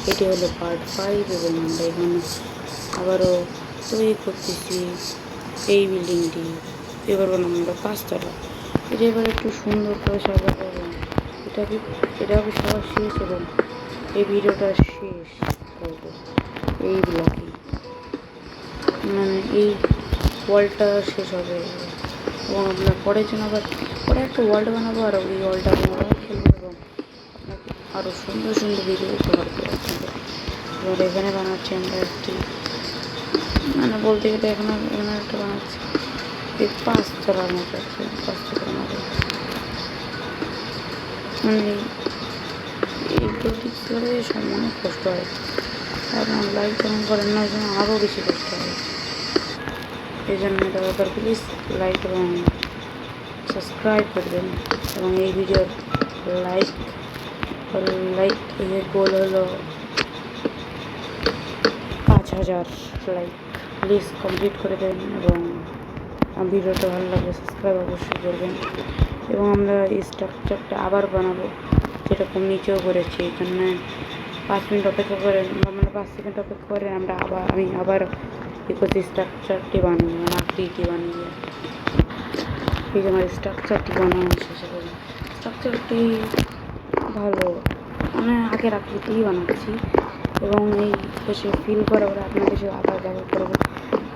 এটি হলো পার্ট 5 এবং আমরা এখানে আবারও তৈরি করতেছি এই বিল্ডিংটি। এবার আমরা 5 তলা। এটা এবার একটু সুন্দর করে সাজাবো এবং এটা হবে সবার শেষ এবং এই ভিডিওটা শেষ করবো এই ব্লগে, মানে এই ওয়ালটা শেষ হবে এবং আমরা পরের জন্য আবার পরে একটা ওয়ার্ল্ড বানাবো আর ওই ওয়ার্ল্ডটা আমরা খেলবো এবং আপনাকে আরও সুন্দর সুন্দর ভিডিও উপহার দেবো আপনাদের। এবার এখানে বানাচ্ছি আমরা একটি, মানে বলতে গেলে এখানে একটা বানাচ্ছি এই 5 তলার মতো আছে, 5 তলার মতো, মানে এইগুলো ঠিক করে সব অনেক কষ্ট হয়। আপনার লাইক যেমন করেন না, ওই জন্য আরও বেশি কষ্ট হয়। এই জন্য দরকার প্লিজ লাইক এবং সাবস্ক্রাইব করবেন এবং এই ভিডিওর লাইক এর গোল হলো 5000 লাইক। প্লিজ কমপ্লিট করে দেবেন এবং ভিডিওটা ভালো লাগলে সাবস্ক্রাইব অবশ্যই করবেন। এবং আমরা এই স্ট্রাকচারটা আবার বানাবো যেরকম নিচেও করেছি। এখানে 5 মিনিট অপেক্ষা করেন, মানে 5 সেকেন্ড অপেক্ষা করে আমি আবার করছি স্ট্রাকচারটি বানিয়ে, মানে আকৃতি বানিয়ে। এই যে আমার স্ট্রাকচারটি বানানো শেষ করে, স্ট্রাকচারটি ভালো, মানে আগের আকৃতিই বানাচ্ছি এবং এই বসে ফিল করে বলে আপনাদের সাথে আবার দেখা করবো,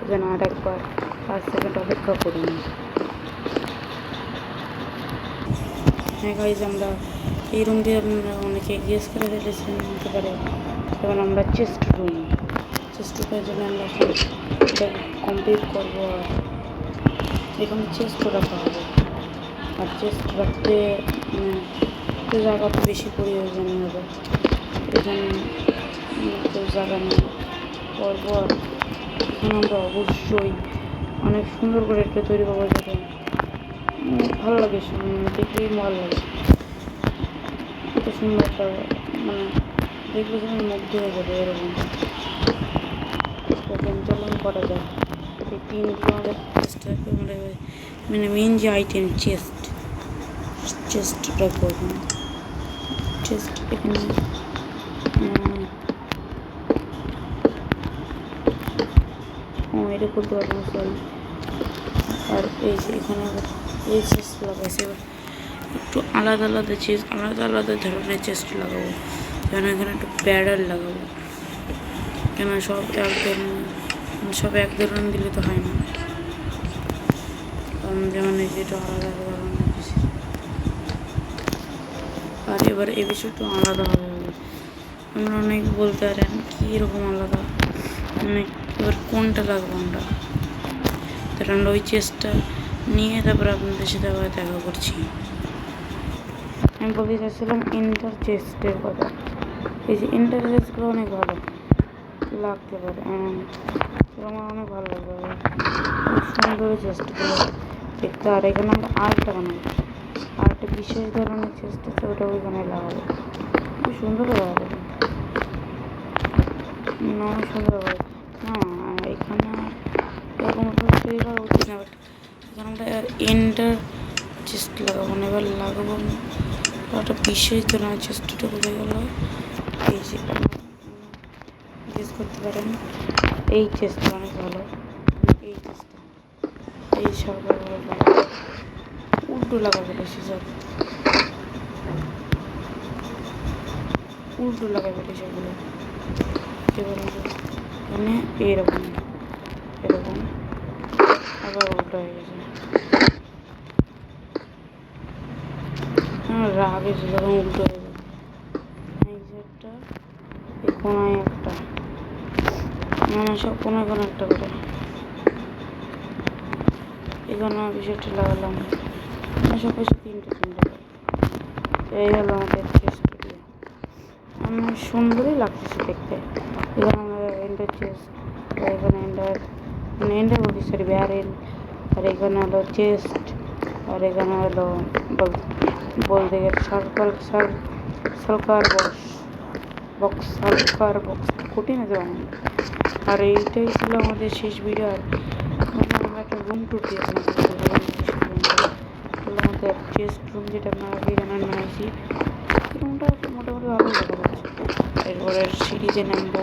যেন আর একবার 5 সেকেন্ড অপেক্ষা করি। হ্যাঁ গাইজ, আমরা এই রুম দিয়ে আপনারা অনেকে গেস করে ফেলেছেন হতে পারে। যেমন আমরা চেস্ট রুমের জন্য আমরা এটা কমপ্লিট করবো আর এখানে চেস্ট রাখা হবে। আর চেস্ট রাখতে একটু জায়গা তো বেশি প্রয়োজন হবে, এখানে একটু জায়গা নেই করবো। আর এখানে আমরা অবশ্যই অনেক সুন্দর করে এটা তৈরি করবো, যাতে ভালো লাগে, দেখলেই ভালো লাগে। এত সুন্দর একটা, মানে দেখলে যেন মুগ্ধ হয়ে যাবে এরকম। চলন করা যায় এই 3 আমাদের মানে মেন যে আইটেম চেস্ট রাখবো এখানে। চেস্ট এখানে এটা করতে পারবো না, সরি। আর এই যে এখানে আবার এই চেস্ট লাগাইছে, এবার একটু আলাদা ধরনের চেস্ট লাগাবো। যেন এখানে একটু প্যাডেল লাগাবো, কেন সব এক ধরনের দিলে তো হয় না। যেমন এই যেটা আলাদা ধরনের, আর এবার এই বিষয়টা আলাদা হবে। আমরা অনেক বলতে পারেন কীরকম আলাদা, মানে এবার কোনটা লাগবো আমরা, তাহলে আমরা ওই চেষ্টা নিয়ে তারপর আপনাদের সাথে আবার দেখা করছি। আমি বলতে চাইছিলাম ইন্টার চেস্টের কথা। এই যে ইন্টার চেস্টগুলো অনেক ভালো লাগতে পারে, আমার অনেক ভালো লাগবে, খুব সুন্দর চেস্টগুলো দেখতে। আর এখানে আমরা আরেকটা বানাবো, আরেকটা বিশেষ ধরনের চেস্ট আছে, ওটা ওইখানে লাগাবো, খুব সুন্দর লাগাবো, অনেক সুন্দর হবে। এখানে এরকম তৈরি করা উচিত না, বাট এখানে আমরা ইন্টার চেস্ট লাগাবো না, এবার লাগাবো একটা বিশেষ ধরনের চেস্টটা বোঝা গেল। এই যে জিজ্ঞেস করতে পারেন এই চেস্টটা অনেক ভালো, এই চেস্টটা এই সব উল্টো লাগাবে, বেশি সব উল্টো লাগাবে সেগুলো। মানে এরকম আবার উল্টো হয়ে গেছে, রাগে যখন উল্টো হয়ে যাবে। এই যে একটা, এই কোনায় একটা, মানে সব কোনায় একটা করে এখানে বিষয়টা লাগালাম, সব কিছু 3টে এই হলো আমাদের চেস্ট। আমার সুন্দরই লাগতেছে দেখতে। এখানে আমাদের এন্ডার চেস্ট, এখানে এন্ডার বলছি, সরি ব্যারেল, আর এখানে হলো চেস্ট, আর এখানে হলো বলতে গেলে সালকার বক্স কঠিন আছে বানানো। আর এইটাই ছিল আমাদের শেষ ভিডিও। আর আমরা একটা রুম টুর দিয়েছিলাম, আমাদের চেস্ট রুম, যেটা আমরা আগে জানান বানাইছি। রুমটা মোটামুটি ভালো দেখা যাচ্ছে। এরপরের সিঁড়িতে নামবো,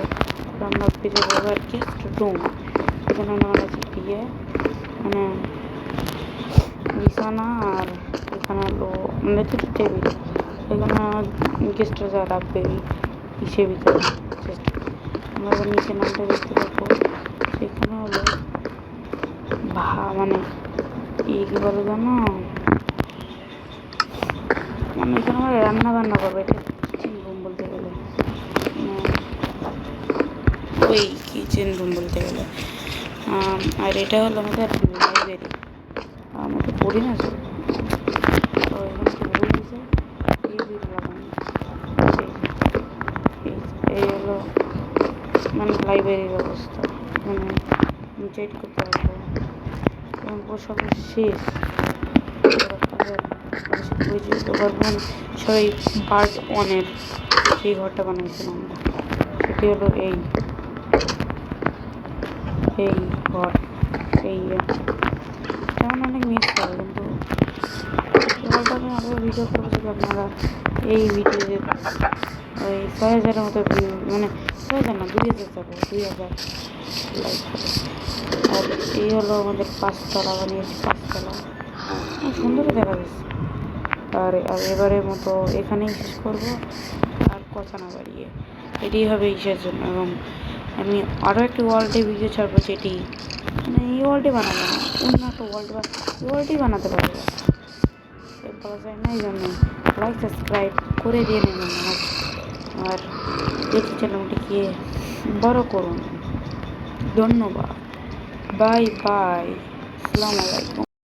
আমরা বেরোবো এবার গেস্ট রুম। এখানে মানে বিয়ে মানে বিছানা আর এখানে হলো মানে দুটো টেবিল, এখানে গেস্টরা যা রাখবে হিসেবে ভিতরে আমরা এবার নিচে নামটা দেখতে পাবো। সেখানে হলো মানে কী বলে জানো, মানে এখানে আমরা রান্না বান্না করবো, এটা কিচেন রুম বলতে গেলে, ওই কিচেন রুম বলতে গেলে। আর এটা হলো আমাদের লাইব্রেরি, আমরা তো পড়ি না তো এখানে তো বই আছে, এই বই লাগানো, এই হলো মানে লাইব্রেরির অবস্থা, মানে চেক করতে পারবো এবং সবাই শেষ সবাই পার্ট ওয়ানের যে ঘরটা বানাইছিলাম আমরা, সেটি হলো এই ঘর। এই তেমন অনেক মিস করে, কিন্তু ঘরটা আমি আরও ভিডিও করবো যদি আপনারা এই ভিডিওতে ওই ৬,০০০-এর মতো ভিউ, মানে ৬,০০০ না ২,০০০ যাবো, ২,০০০ লাইক হবে। আর এই হলো আমাদের ৫তলা বানিয়েছি, ৫তলা সুন্দর দেখা যাচ্ছে। আর এবারের মতো এখানেই শেষ করবো, আর কথা না বাড়িয়ে এটি হবে ইসের জন্য। এবং আমি আরও একটি ওয়ার্ল্ডে ভিডিও ছাড়বো, যেটি মানে এই ওয়ার্ল্ডে বানাবো না, অন্য একটা ওয়ার্ল্ডই বানাতে পারবো, বলা যায় না। এই জন্য লাইক সাবস্ক্রাইব করে দিয়ে নেবেন আর ইউটিউব চ্যানেলটিকে বড় করুন। ধন্যবাদ, বাই বাই, আসসালামু আলাইকুম।